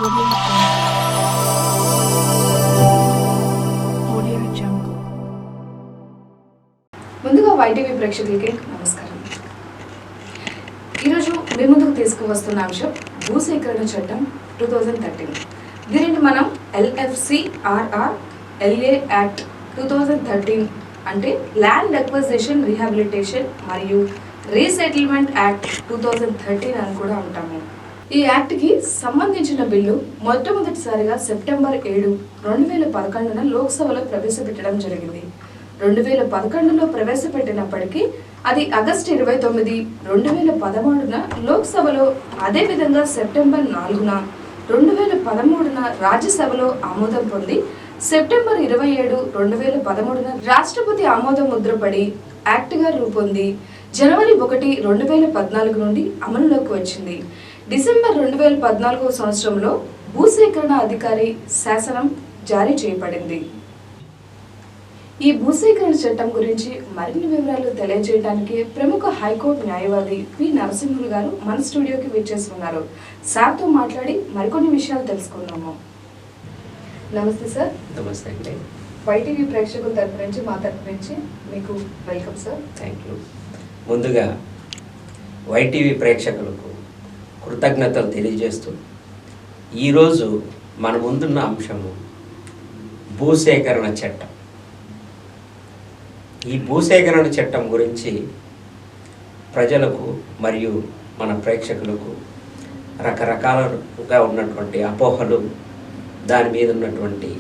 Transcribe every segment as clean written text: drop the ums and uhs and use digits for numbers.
Audio Jungle. ముందుగా YTV ప్రేక్షకులకి నమస్కారం. ఈరోజు మీ ముందుకు తీసుకువస్తున్న అంశం భూసేకరణ చట్టం 2013. దీనిని మనం LFCRR LA యాక్ట్ 2013 అంటే ల్యాండ్ అక్విజిషన్ రీహాబిలిటేషన్ మరియు రీసెటిల్మెంట్ యాక్ట్ 2013 అని కూడా అంటాము. ఈ యాక్ట్కి సంబంధించిన బిల్లు మొట్టమొదటిసారిగా సెప్టెంబర్ 7, 2011 లోక్సభలో ప్రవేశపెట్టడం జరిగింది. 2011లో ప్రవేశపెట్టినప్పటికీ అది ఆగస్టు 29, 2013 లోక్సభలో, అదేవిధంగా సెప్టెంబర్ 4, 2013 రాజ్యసభలో ఆమోదం పొంది సెప్టెంబర్ 27, 2013 రాష్ట్రపతి ఆమోదం ముద్రపడి యాక్ట్గా రూపొంది జనవరి 1, 2014 నుండి అమలులోకి వచ్చింది. డిసెంబర్ 2014 సంవత్సరంలో భూసేకరణ అధికారి శాసనం జారీ చేయబడింది. ఈ భూసేకరణ చట్టం గురించి మరిన్ని వివరాలు తెలియజేయడానికి ప్రముఖ హైకోర్టు న్యాయవాది పి. నరసింహులు గారు మన స్టూడియోకి విచ్చేసి ఉన్నారు. సార్తో మాట్లాడి మరికొన్ని విషయాలు తెలుసుకుందాము. నమస్తే సార్. నమస్తే అండి. వైటీవీ ప్రేక్షకుల తరపు నుంచి మా తరపు నుంచి మీకు వెల్కమ్ సార్. Thank you. ముందుగా వైటీవీ ప్రేక్షకులకు కృతజ్ఞతలు తెలియజేస్తూ ఈరోజు మన ముందున్న అంశము భూసేకరణ చట్టం. ఈ భూసేకరణ చట్టం గురించి ప్రజలకు మరియు మన ప్రేక్షకులకు రకరకాలుగా ఉన్నటువంటి అపోహలు, దాని మీద ఉన్నటువంటి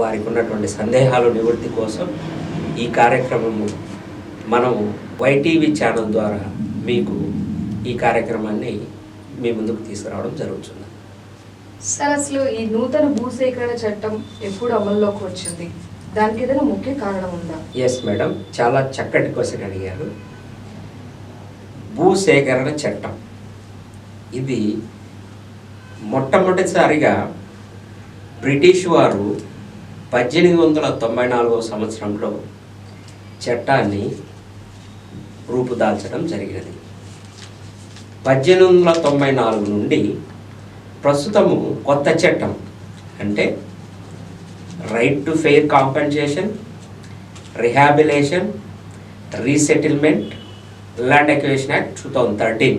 వారికి ఉన్నటువంటి సందేహాలు నివృత్తి కోసం ఈ కార్యక్రమము మనము వైటీవీ ఛానల్ ద్వారా మీకు ఈ కార్యక్రమాన్ని మీ ముందుకు తీసుకురావడం జరుగుతుంది. సార్, అసలు ఈ నూతన భూసేకరణ చట్టం ఎప్పుడు అమల్లోకి వచ్చింది? దానికి ఏదైనా ముఖ్య కారణం ఉందా? ఎస్ మేడం, చాలా చక్కటి క్వశ్చన్ అడిగారు. భూసేకరణ చట్టం ఇది మొట్టమొదటిసారిగా బ్రిటిష్ వారు 1894 సంవత్సరంలో చట్టాన్ని రూపుదాల్చడం జరిగినది. 1894 నుండి ప్రస్తుతము కొత్త చట్టం అంటే right to fair compensation, rehabilitation, resettlement, land acquisition act 2013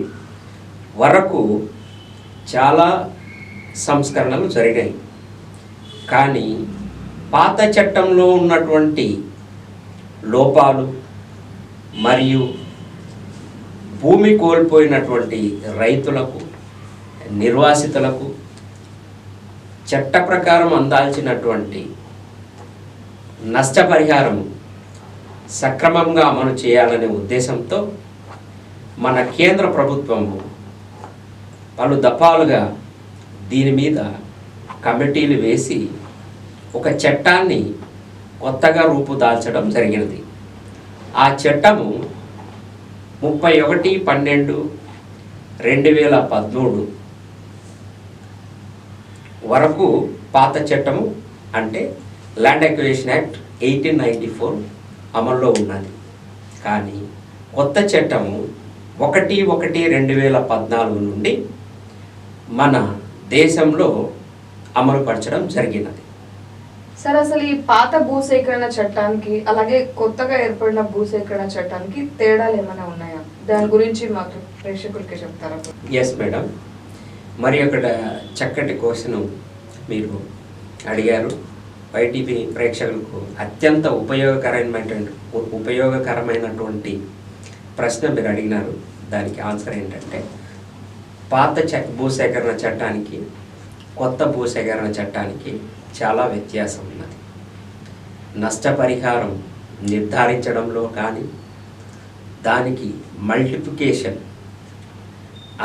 వరకు చాలా సంస్కరణలు జరిగాయి. కానీ పాత చట్టంలో ఉన్నటువంటి లోపాలు మరియు భూమి కోల్పోయినటువంటి రైతులకు, నిర్వాసితులకు చట్ట ప్రకారం అందాల్సినటువంటి నష్టపరిహారం సక్రమంగా అమలు చేయాలనే ఉద్దేశంతో మన కేంద్ర ప్రభుత్వము పలు దఫాలుగా దీని మీద కమిటీలు వేసి ఒక చట్టాన్ని కొత్తగా రూపుదాల్చడం జరిగినది. ఆ చట్టము 31/12/2013 వరకు పాత చట్టము అంటే ల్యాండ్ అక్విజిషన్ యాక్ట్ 1894 అమల్లో ఉన్నది. కానీ కొత్త చట్టము 1/1/2014 నుండి మన దేశంలో అమలుపరచడం జరిగినది. సార్, అసలు ఈ పాత భూసేకరణ చట్టానికి అలాగే కొత్తగా ఏర్పడిన భూసేకరణ చట్టానికి తేడాలు ఏమైనా ఉన్నాయా? దాని గురించి మాకు ప్రేక్షకులకి చెప్తారా? ఎస్ మేడం, మరి అక్కడ చక్కటి క్వశ్చన్ మీరు అడిగారు. వైటీవీ ప్రేక్షకులకు అత్యంత ఉపయోగకరమైనటువంటి ప్రశ్న మీరు అడిగినారు. దానికి ఆన్సర్ ఏంటంటే పాత భూసేకరణ చట్టానికి కొత్త భూసేకరణ చట్టానికి చాలా వ్యత్యాసం ఉన్నది. నష్టపరిహారం నిర్ధారించడంలో కానీ, దానికి మల్టిప్లికేషన్,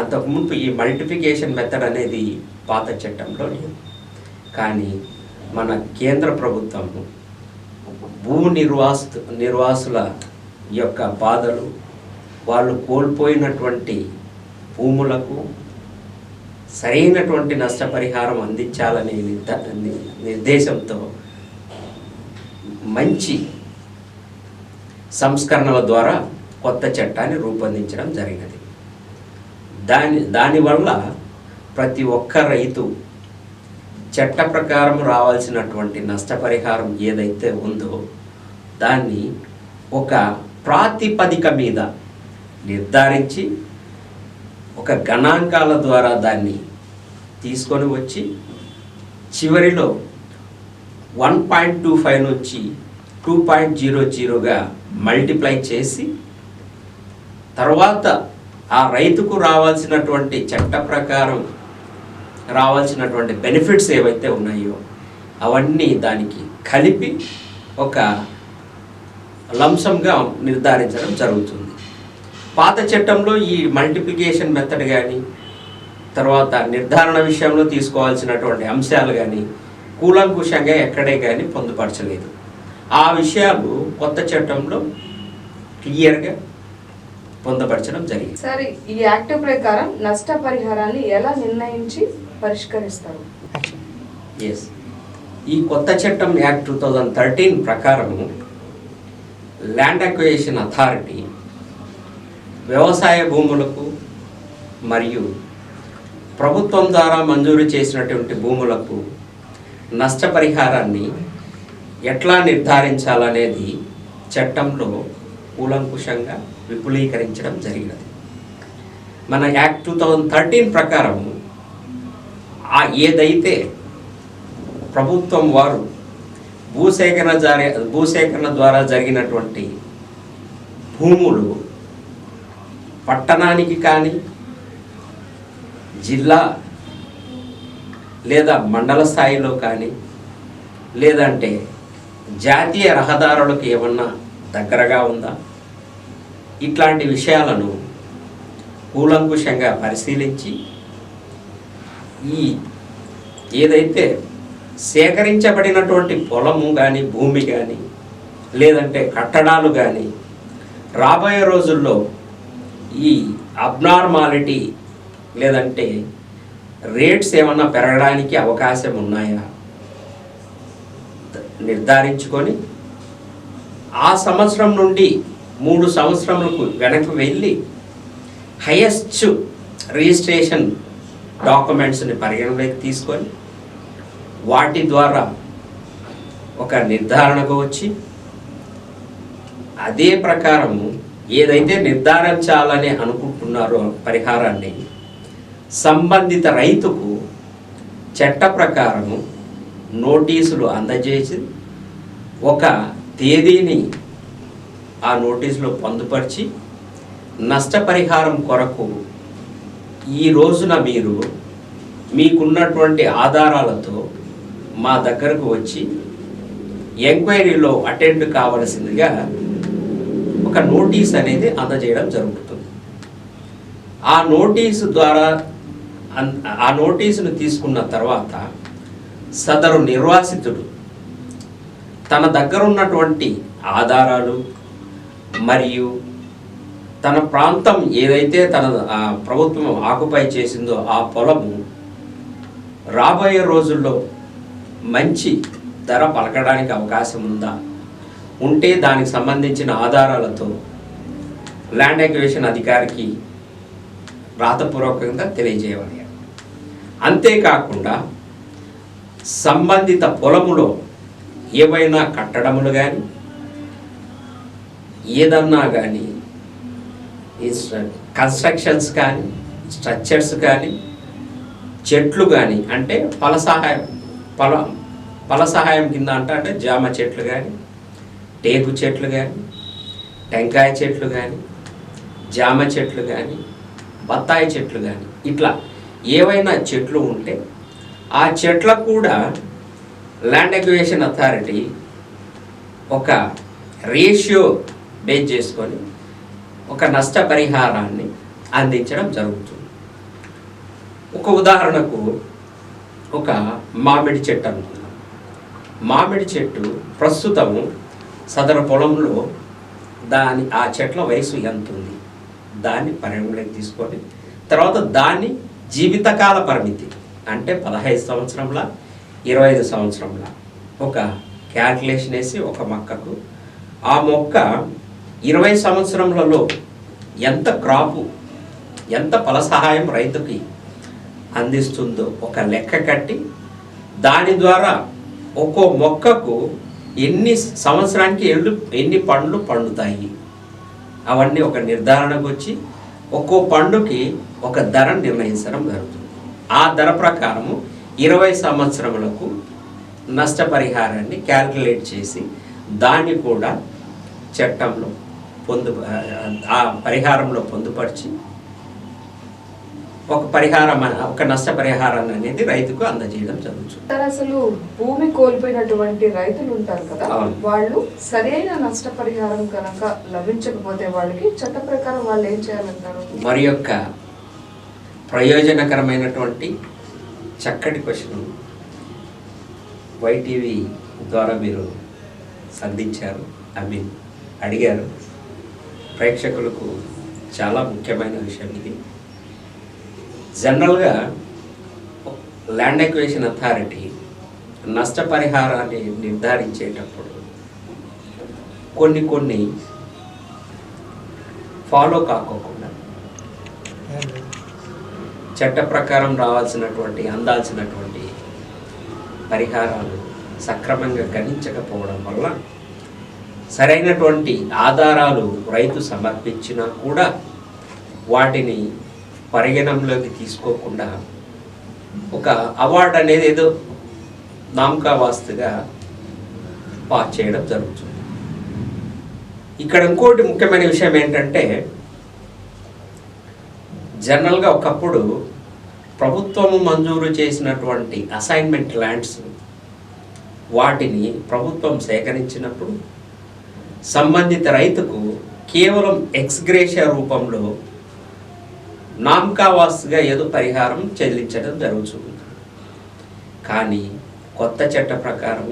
అంతకుముందు ఈ మల్టిప్లికేషన్ మెథడ్ అనేది పాత చట్టంలో లేదు. కానీ మన కేంద్ర ప్రభుత్వం భూ నిర్వాసుల యొక్క బాధలు, వాళ్ళు కోల్పోయినటువంటి భూములకు సరైనటువంటి నష్టపరిహారం అందించాలనే నిర్దేశంతో మంచి సంస్కరణల ద్వారా కొత్త చట్టాన్ని రూపొందించడం జరిగినది. దానివల్ల ప్రతి ఒక్క రైతు చట్ట ప్రకారం రావాల్సినటువంటి నష్టపరిహారం ఏదైతే ఉందో దాన్ని ఒక ప్రాతిపదిక మీద నిర్ధారించి ఒక గణాంకాల ద్వారా దాన్ని తీసుకొని వచ్చి చివరిలో 1.25 నుంచి 2.00గా మల్టిప్లై చేసి తర్వాత ఆ రైతుకు రావాల్సినటువంటి చట్ట ప్రకారం రావాల్సినటువంటి బెనిఫిట్స్ ఏవైతే ఉన్నాయో అవన్నీ దానికి కలిపి ఒక లంసంగా నిర్ధారించడం జరుగుతుంది. పాత చట్టంలో ఈ మల్టిప్లికేషన్ మెథడ్ కానీ తర్వాత నిర్ధారణ విషయంలో తీసుకోవాల్సినటువంటి అంశాలు కానీ కూలంకుషంగా ఎక్కడే కానీ పొందుపరచలేదు. ఆ విషయాలు కొత్త చట్టంలో క్లియర్గా పొందుపరచడం జరిగింది. సరే, ఈ యాక్ట్ ప్రకారం నష్టపరిహారాన్ని ఎలా నిర్ణయించి పరిష్కరిస్తారు? ఎస్, ఈ కొత్త చట్టం యాక్ట్ 2013 ప్రకారము ల్యాండ్ అక్విజిషన్ అథారిటీ వ్యవసాయ భూములకు మరియు ప్రభుత్వం ద్వారా మంజూరు చేసినటువంటి భూములకు నష్టపరిహారాన్ని ఎట్లా నిర్ధారించాలనేది చట్టంలో కూలంకుషంగా విపులీకరించడం జరిగినది. మన యాక్ట్ 2013 ప్రకారము ఏదైతే ప్రభుత్వం వారు భూసేకరణ ద్వారా జరిగినటువంటి భూములు పట్టణానికి కానీ జిల్లా లేదా మండల స్థాయిలో కానీ లేదంటే జాతీయ రహదారులకు ఏమన్నా దగ్గరగా ఉందా, ఇట్లాంటి విషయాలను కూలంకుషంగా పరిశీలించి ఈ ఏదైతే సేకరించబడినటువంటి పొలము కానీ భూమి కానీ లేదంటే కట్టడాలు కానీ రాబోయే రోజుల్లో ఈ అబ్నార్మాలిటీ లేదంటే రేట్స్ ఏమన్నా పెరగడానికి అవకాశం ఉన్నాయా నిర్ధారించుకొని ఆ సంవత్సరం నుండి 3 సంవత్సరములకు వెనక్కి వెళ్ళి హైయెస్ట్ రిజిస్ట్రేషన్ డాక్యుమెంట్స్ని పరిగణలోకి తీసుకొని వాటి ద్వారా ఒక నిర్ధారణకు వచ్చి అదే ప్రకారము ఏదైతే నిర్ధారించాలని అనుకుంటున్నారో పరిహారాన్ని సంబంధిత రైతుకు చట్ట ప్రకారము నోటీసులు అందజేసి ఒక తేదీని ఆ నోటీసులో పొందుపరిచి నష్టపరిహారం కొరకు ఈ రోజున మీరు మీకున్నటువంటి ఆధారాలతో మా దగ్గరకు వచ్చి ఎంక్వైరీలో అటెండ్ కావలసిందిగా ఒక నోటీస్ అనేది అందజేయడం జరుగుతుంది. ఆ నోటీసు ద్వారా ఆ నోటీసును తీసుకున్న తర్వాత సదరు నిర్వాసితుడు తన దగ్గర ఉన్నటువంటి ఆధారాలు మరియు తన ప్రాంతం ఏదైతే తన ప్రభుత్వం ఆక్యుపై చేసిందో ఆ పొలము రాబోయే రోజుల్లో మంచి ధర పలకడానికి అవకాశం ఉందా, ఉంటే దానికి సంబంధించిన ఆధారాలతో ల్యాండ్ అక్విజిషన్ అధికారికి రాతపూర్వకంగా తెలియజేయాలి. అంతేకాకుండా సంబంధిత పొలములో ఏవైనా కట్టడములు కానీ ఏదన్నా కానీ కన్స్ట్రక్షన్స్ కానీ స్ట్రక్చర్స్ కానీ చెట్లు కానీ అంటే ఫల సహాయం కింద అంటే జామ చెట్లు కానీ టేకు చెట్లు కానీ టెంకాయ చెట్లు కానీ జామ చెట్లు కానీ బత్తాయి చెట్లు కానీ ఇట్లా ఏవైనా చెట్లు ఉంటే ఆ చెట్లకు కూడా ల్యాండ్ అక్విజిషన్ అథారిటీ ఒక రేషియో బేస్ చేసుకొని ఒక నష్టపరిహారాన్ని అందించడం జరుగుతుంది. ఒక ఉదాహరణకు ఒక మామిడి చెట్టు అనుకుందాం. మామిడి చెట్టు ప్రస్తుతము సదరు పొలంలో ఆ చెట్ల వయసు ఎంత ఉంది దాన్ని పరిగణలోకి తీసుకొని తర్వాత దాన్ని జీవితకాల పరిమితి అంటే 15 సంవత్సరంల 25 సంవత్సరంల ఒక క్యాల్కులేషన్ వేసి ఒక మొక్కకు ఆ మొక్క 20 సంవత్సరములలో ఎంత క్రాపు ఎంత ఫల సహాయం రైతుకి అందిస్తుందో ఒక లెక్క కట్టి దాని ద్వారా ఒక్కో మొక్కకు సంవత్సరానికి ఎన్ని పండ్లు పండుతాయి అవన్నీ ఒక నిర్ధారణకు వచ్చి ఒక్కో పండుకి ఒక ధర నిర్ణయించడం జరుగుతుంది. ఆ ధర ప్రకారము 20 సంవత్సరములకు నష్టపరిహారాన్ని క్యాల్కులేట్ చేసి దాన్ని కూడా చట్టంలో ఆ పరిహారంలో పొందుపరిచి ఒక నష్టపరిహారాన్ని అనేది రైతుకు అందజేయడం జరుగుతుంది. సార్, అసలు భూమి కోల్పోయినటువంటి రైతులు ఉంటారు కదా, అవును. వాళ్ళు సరైన నష్టపరిహారం కనుక లభించకపోతే వాళ్ళకి చట్ట ప్రకారం వాళ్ళు ఏం చేయాలంటారు? మరి యొక్క ప్రయోజనకరమైనటువంటి చక్కటి క్వశ్చన్ వైటీవీ ద్వారా మీరు సంధించారు, అడిగారు. ప్రేక్షకులకు చాలా ముఖ్యమైన విషయం ఇది. జనరల్గా ల్యాండ్ ఎక్విజిషన్ అథారిటీ నష్టపరిహారాన్ని నిర్ధారించేటప్పుడు కొన్ని ఫాలో కాకోకుండా చట్ట ప్రకారం అందాల్సినటువంటి పరిహారాలు సక్రమంగా గణించకపోవడం వల్ల సరైనటువంటి ఆధారాలు రైతు సమర్పించినా కూడా వాటిని పరిగణంలోకి తీసుకోకుండా ఒక అవార్డు అనేది ఏదో నామకావాస్తుగా పాస్ చేయడం జరుగుతుంది. ఇక్కడ ఇంకోటి ముఖ్యమైన విషయం ఏంటంటే, జనరల్గా ఒకప్పుడు ప్రభుత్వము మంజూరు చేసినటువంటి అసైన్మెంట్ ల్యాండ్స్ వాటిని ప్రభుత్వం సేకరించినప్పుడు సంబంధిత రైతుకు కేవలం ఎక్స్గ్రేషియా రూపంలో నామకావాస్తుగా ఏదో పరిహారం చెల్లించడం జరుగుతుంది. కానీ కొత్త చట్ట ప్రకారం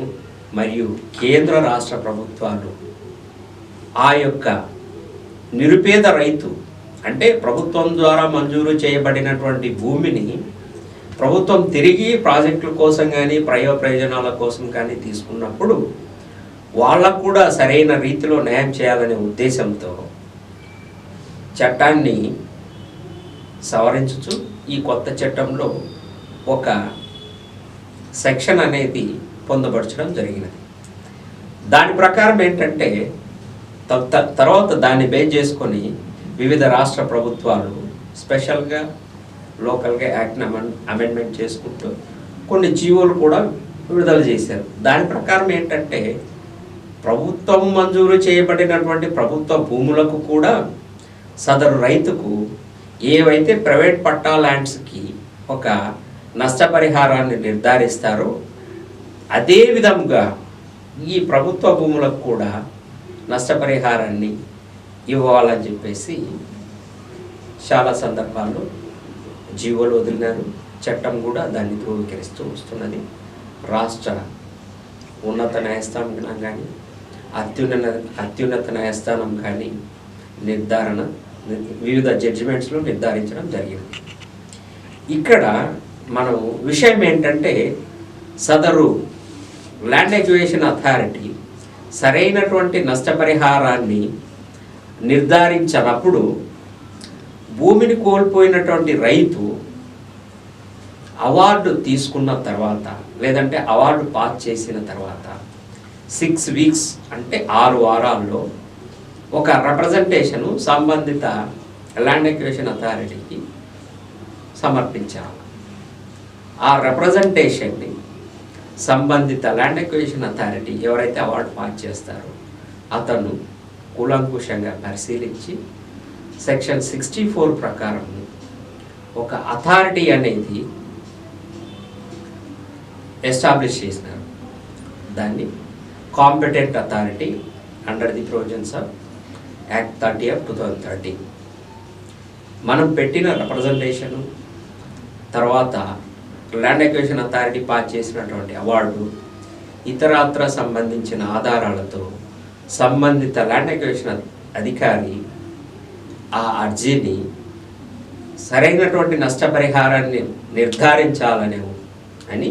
మరియు కేంద్ర రాష్ట్ర ప్రభుత్వాలు ఆ యొక్క నిరుపేద రైతు అంటే ప్రభుత్వం ద్వారా మంజూరు చేయబడినటువంటి భూమిని ప్రభుత్వం తిరిగి ప్రాజెక్టుల కోసం కానీ ప్రయోజనాల కోసం కానీ తీసుకున్నప్పుడు వాళ్ళకు కూడా సరైన రీతిలో న్యాయం చేయాలనే ఉద్దేశంతో చట్టాన్ని సవరించుచు ఈ కొత్త చట్టంలో ఒక సెక్షన్ అనేది పొందుపరచడం జరిగినది. దాని ప్రకారం ఏంటంటే తర్వాత దాన్ని బేస్ చేసుకొని వివిధ రాష్ట్ర ప్రభుత్వాలు స్పెషల్గా లోకల్గా యాక్ట్ని అమెండ్మెంట్ చేసుకుంటూ కొన్ని జీవోలు కూడా విడుదల చేశారు. దాని ప్రకారం ఏంటంటే ప్రభుత్వం మంజూరు చేయబడినటువంటి ప్రభుత్వ భూములకు కూడా సదరు రైతుకు ఏవైతే ప్రైవేట్ పట్టా ల్యాండ్స్కి ఒక నష్టపరిహారాన్ని నిర్ధారిస్తారో అదే విధంగా ఈ ప్రభుత్వ భూములకు కూడా నష్టపరిహారాన్ని ఇవ్వాలని చెప్పేసి చాలా సందర్భాల్లో జీవోలు వదిలినారు. చట్టం కూడా దాన్ని ధృవీకరిస్తూ వస్తున్నది. రాష్ట్ర ఉన్నత న్యాయస్థానం కానీ అత్యున్నత న్యాయస్థానం కానీ వివిధ జడ్జిమెంట్స్లో నిర్ధారించడం జరిగింది. ఇక్కడ మనం విషయం ఏంటంటే సదరు ల్యాండ్ ఎక్విజిషన్ అథారిటీ సరైనటువంటి నష్టపరిహారాన్ని నిర్ధారించినప్పుడు భూమిని కోల్పోయినటువంటి రైతు అవార్డు తీసుకున్న తర్వాత లేదంటే అవార్డు పాస్ చేసిన తర్వాత 6 వీక్స్ అంటే 6 వారాల్లో ఒక రిప్రజెంటేషను సంబంధిత ల్యాండ్ ఎక్విజిషన్ అథారిటీకి సమర్పించాలి. ఆ రిప్రజెంటేషన్ని సంబంధిత ల్యాండ్ ఎక్విజిషన్ అథారిటీ ఎవరైతే అవార్డు పాస్ చేస్తారో అతను కూలంకుషంగా పరిశీలించి సెక్షన్ 64 ప్రకారం ఒక అథారిటీ అనేది ఎస్టాబ్లిష్ చేసినారు. దాన్ని competent authority under the provisions of act 30/2013. మనం పెట్టిన రిప్రజెంటేషను తర్వాత ల్యాండ్ ఎక్విజిషన్ అథారిటీ పాస్ చేసినటువంటి అవార్డు ఇతరత్ర సంబంధించిన ఆధారాలతో సంబంధిత ల్యాండ్ ఎక్విజిషన్ అధికారి ఆ అర్జీని సరైనటువంటి నష్టపరిహారాన్ని నిర్ధారించాలని అని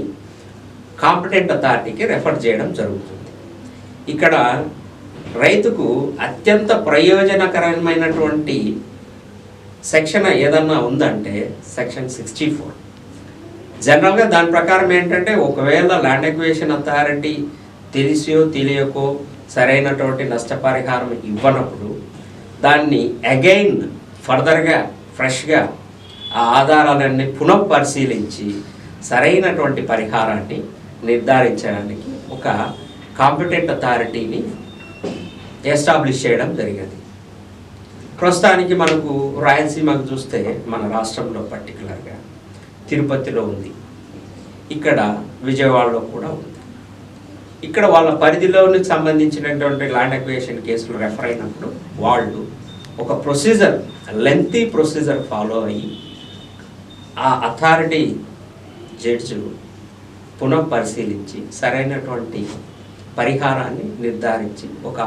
కాంపిటెంట్ అథారిటీకి రెఫర్ చేయడం జరుగుతుంది. ఇక్కడ రైతుకు అత్యంత ప్రయోజనకరమైనటువంటి సెక్షన్ ఏదన్నా ఉందంటే సెక్షన్ 64. జనరల్గా దాని ప్రకారం ఏంటంటే ఒకవేళ ల్యాండ్ ఎక్విజిషన్ అథారిటీ తెలిసో తెలియకో సరైనటువంటి నష్టపరిహారం ఇవ్వనప్పుడు దాన్ని అగైన్ ఫర్దర్గా ఫ్రెష్గా ఆ ఆధారాలన్నీ పునఃపరిశీలించి సరైనటువంటి పరిహారాన్ని నిర్ధారించడానికి ఒక కాంపిటెంట్ అథారిటీని ఎస్టాబ్లిష్ చేయడం జరిగింది. ప్రస్తుతానికి మనకు రాయలసీమకు చూస్తే మన రాష్ట్రంలో పర్టికులర్గా తిరుపతిలో ఉంది, ఇక్కడ విజయవాడలో కూడా ఉంది. ఇక్కడ వాళ్ళ పరిధిలోనికి సంబంధించినటువంటి ల్యాండ్ అక్విజిషన్ కేసులు రెఫర్ అయినప్పుడు వాళ్ళు ఒక ప్రొసీజర్, లెంతీ ప్రొసీజర్ ఫాలో అయ్యి ఆ అథారిటీ జడ్జిలు పునఃపరిశీలించి సరైనటువంటి పరిహారాన్ని నిర్ధారించి ఒక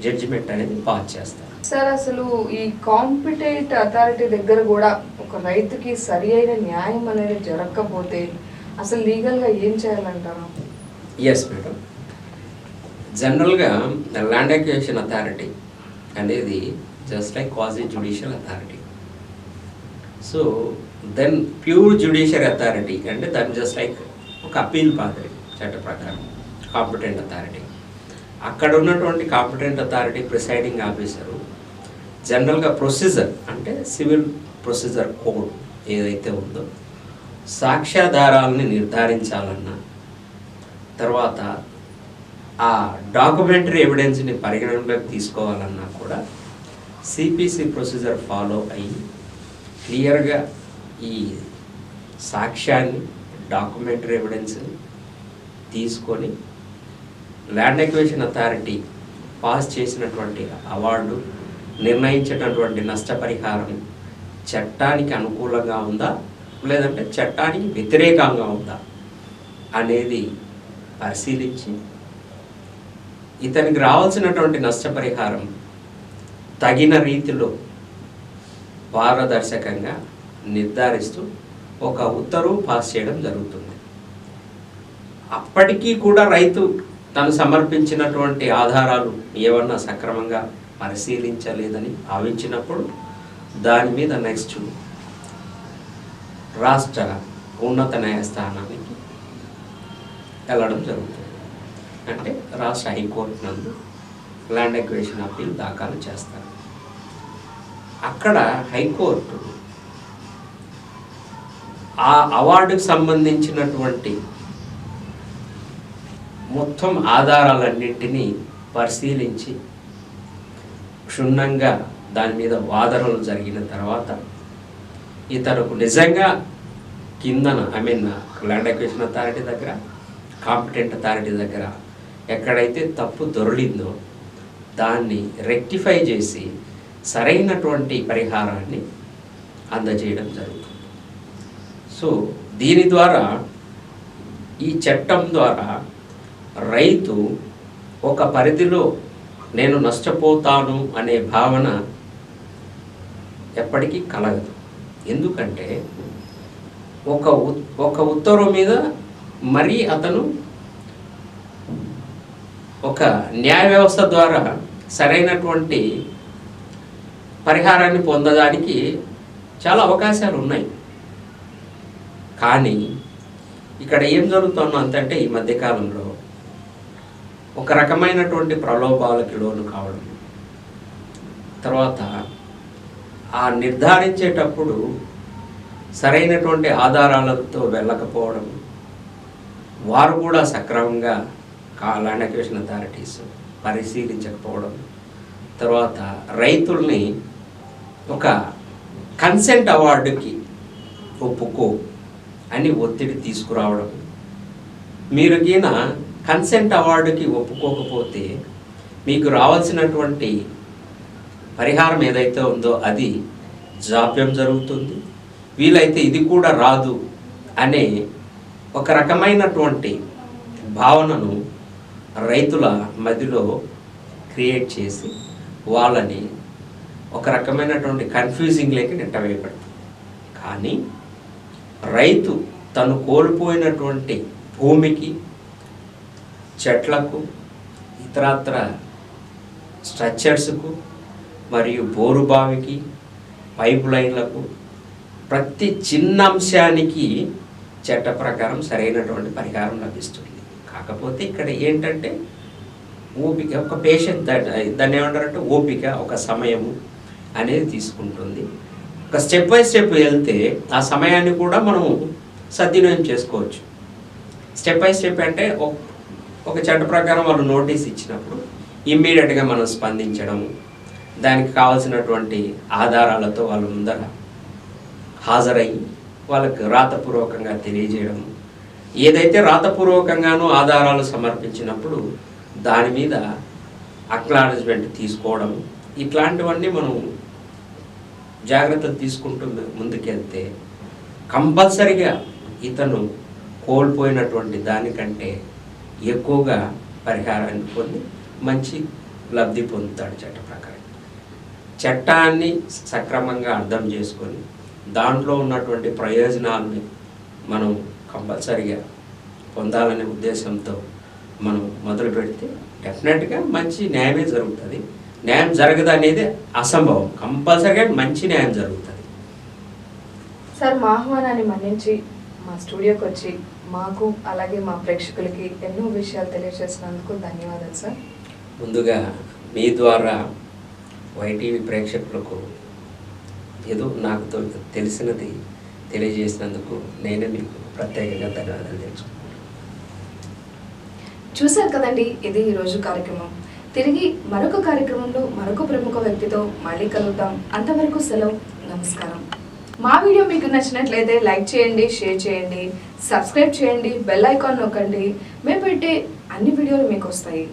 జడ్జిమెంట్ అనేది పాస్ చేస్తారు. సార్, అసలు ఈ కాంపిటెంట్ అథారిటీ దగ్గర కూడా ఒక రైతుకి సరి అయిన న్యాయం అనేది జరగకపోతే అసలు లీగల్గా ఏం చేయాలంటారు? ఎస్ మేడం, జనరల్గా ల్యాండ్ అక్విజిషన్ అథారిటీ అనేది just like quasi judicial authority. So then pure judicial authority అంటే దాని జస్ట్ లైక్ ఒక అప్పీల్ పాత్ర చట్ట ప్రకారం కాంపిటెంట్ అథారిటీ. అక్కడ ఉన్నటువంటి కాంపిటెంట్ అథారిటీ ప్రిసైడింగ్ ఆఫీసరు జనరల్గా ప్రొసీజర్ అంటే సివిల్ ప్రొసీజర్ కోడ్ ఏదైతే ఉందో సాక్ష్యాధారాలని నిర్ధారించాలన్నా, తర్వాత ఆ డాక్యుమెంటరీ ఎవిడెన్స్ని పరిగణనలోకి తీసుకోవాలన్నా కూడా సిపిసి ప్రొసీజర్ ఫాలో అయ్యి క్లియర్గా ఈ సాక్ష్యాన్ని డాక్యుమెంటరీ ఎవిడెన్స్ని తీసుకొని ల్యాండ్ అక్విజిషన్ అథారిటీ పాస్ చేసినటువంటి అవార్డు నిర్ణయించేటటువంటి నష్టపరిహారం చట్టానికి అనుకూలంగా ఉందా లేదంటే చట్టానికి వ్యతిరేకంగా ఉందా అనేది పరిశీలించి ఇతనికి రావాల్సినటువంటి నష్టపరిహారం తగిన రీతిలో పారదర్శకంగా నిర్ధారిస్తూ ఒక ఉత్తర్వు పాస్ చేయడం జరుగుతుంది. అప్పటికీ కూడా రైతు తను సమర్పించినటువంటి ఆధారాలు ఏమన్నా సక్రమంగా పరిశీలించలేదని భావించినప్పుడు దాని మీద నెక్స్ట్ రాష్ట్ర ఉన్నత న్యాయస్థానానికి వెళ్ళడం జరుగుతుంది. అంటే రాష్ట్ర హైకోర్టు నందు ల్యాండ్ అక్విజిషన్ అప్పీల్ దాఖలు చేస్తారు. అక్కడ హైకోర్టు ఆ అవార్డుకు సంబంధించినటువంటి మొత్తం ఆధారాలన్నింటినీ పరిశీలించి క్షుణ్ణంగా దాని మీద వాదనలు జరిగిన తర్వాత ఇతరుకు నిజంగా కిందన ల్యాండ్ అక్విజిషన్ అథారిటీ దగ్గర కాంపిటెంట్ అథారిటీ దగ్గర ఎక్కడైతే తప్పు దొరికిందో దాన్ని రెక్టిఫై చేసి సరైనటువంటి పరిహారాన్ని అందజేయడం జరుగుతుంది. సో దీని ద్వారా ఈ చట్టం ద్వారా రైతు ఒక పరిధిలో నేను నష్టపోతాను అనే భావన ఎప్పటికీ కలగదు. ఎందుకంటే ఒక ఉత్తర్వు మీద మరీ అతను ఒక న్యాయ వ్యవస్థ ద్వారా సరైనటువంటి పరిహారాన్ని పొందడానికి చాలా అవకాశాలు ఉన్నాయి. కానీ ఇక్కడ ఏం జరుగుతుందంటే ఈ మధ్యకాలంలో ఒక రకమైనటువంటి ప్రలోభాలకి లోను కావడం, తర్వాత ఆ నిర్ధారించేటప్పుడు సరైనటువంటి ఆధారాలతో వెళ్ళకపోవడం, వారు కూడా సక్రమంగా ల్యాండ్ అక్విజిషన్ అథారిటీస్ పరిశీలించకపోవడం, తర్వాత రైతుల్ని ఒక కన్సెంట్ అవార్డుకి ఒప్పుకో అని ఒత్తిడి తీసుకురావడం, మీరు గిన కన్సెంట్ అవార్డుకి ఒప్పుకోకపోతే మీకు రావాల్సినటువంటి పరిహారం ఏదైతే ఉందో అది జాప్యం జరుగుతుంది, వీలైతే ఇది కూడా రాదు అనే ఒక రకమైనటువంటి భావనను రైతుల మధ్యలో క్రియేట్ చేసి వాళ్ళని ఒక రకమైనటువంటి కన్ఫ్యూజింగ్లోకి నెట్టవేయబడుతుంది. కానీ రైతు తను కోల్పోయినటువంటి భూమికి, చెట్లకు, ఇతరత్ర స్ట్రక్చర్స్కు మరియు బోరుబావికి, పైప్ లైన్లకు, ప్రతి చిన్న అంశానికి చట్ట ప్రకారం సరైనటువంటి పరిహారం లభిస్తుంది. కాకపోతే ఇక్కడ ఏంటంటే ఓపిక, ఒక పేషెంట్ దాన్ని ఏమంటారంటే ఓపిక, ఒక సమయము అనేది తీసుకుంటుంది. ఒక స్టెప్ బై స్టెప్ వెళ్తే ఆ సమయాన్ని కూడా మనం సద్వినియోగం చేసుకోవచ్చు. స్టెప్ బై స్టెప్ అంటే ఒక చట్ట ప్రకారం వాళ్ళు నోటీస్ ఇచ్చినప్పుడు ఇమ్మీడియట్గా మనం స్పందించడము, దానికి కావాల్సినటువంటి ఆధారాలతో వాళ్ళ ముందర హాజరయ్యి వాళ్ళకి రాతపూర్వకంగా తెలియజేయడం, ఏదైతే రాతపూర్వకంగానూ ఆధారాలు సమర్పించినప్పుడు దాని మీద అక్నాలెడ్జ్మెంట్ తీసుకోవడం, ఇట్లాంటివన్నీ మనం జాగ్రత్తలు తీసుకుంటూ ముందుకెళ్తే కంపల్సరిగా ఇతను కోల్పోయినటువంటి దానికంటే ఎక్కువగా పరిహారాన్ని పొంది మంచి లబ్ధి పొందుతాడు. చట్ట ప్రకారం చట్టాన్ని సక్రమంగా అర్థం చేసుకొని దాంట్లో ఉన్నటువంటి ప్రయోజనాలని మనం కంపల్సరిగా పొందాలనే ఉద్దేశంతో మనం మొదలు పెడితే డెఫినెట్గా మంచి న్యాయమే జరుగుతుంది. న్యాయం జరగదు అనేది అసంభవం, కంపల్సరిగా మంచి న్యాయం జరుగుతుంది. సార్, మా ఆహ్వానాన్ని మన్నించి మా స్టూడియోకి వచ్చి మాకు అలాగే మా ప్రేక్షకులకి ఎన్నో విషయాలు తెలియజేసినందుకు ధన్యవాదాలు సార్. ముందుగా మీ ద్వారా వైటీవీ ప్రేక్షకులకు ఏదో నాకు తెలిసినది తెలియజేసినందుకు నేనే మీకు ప్రత్యేకంగా ధన్యవాదాలు తెలుసుకుంటాను. చూశారు కదండి, ఇది ఈరోజు కార్యక్రమం. తిరిగి మరొక కార్యక్రమంలో మరొక ప్రముఖ వ్యక్తితో మళ్ళీ కలుద్దాం. అంతవరకు సెలవు, నమస్కారం. మా వీడియో మీకు నచ్చినట్లయితే లైక్ చేయండి, షేర్ చేయండి, సబ్స్క్రైబ్ చేయండి, బెల్ ఐకాన్ నొక్కండి. మేము పెట్టే అన్ని వీడియోలు మీకు వస్తాయి.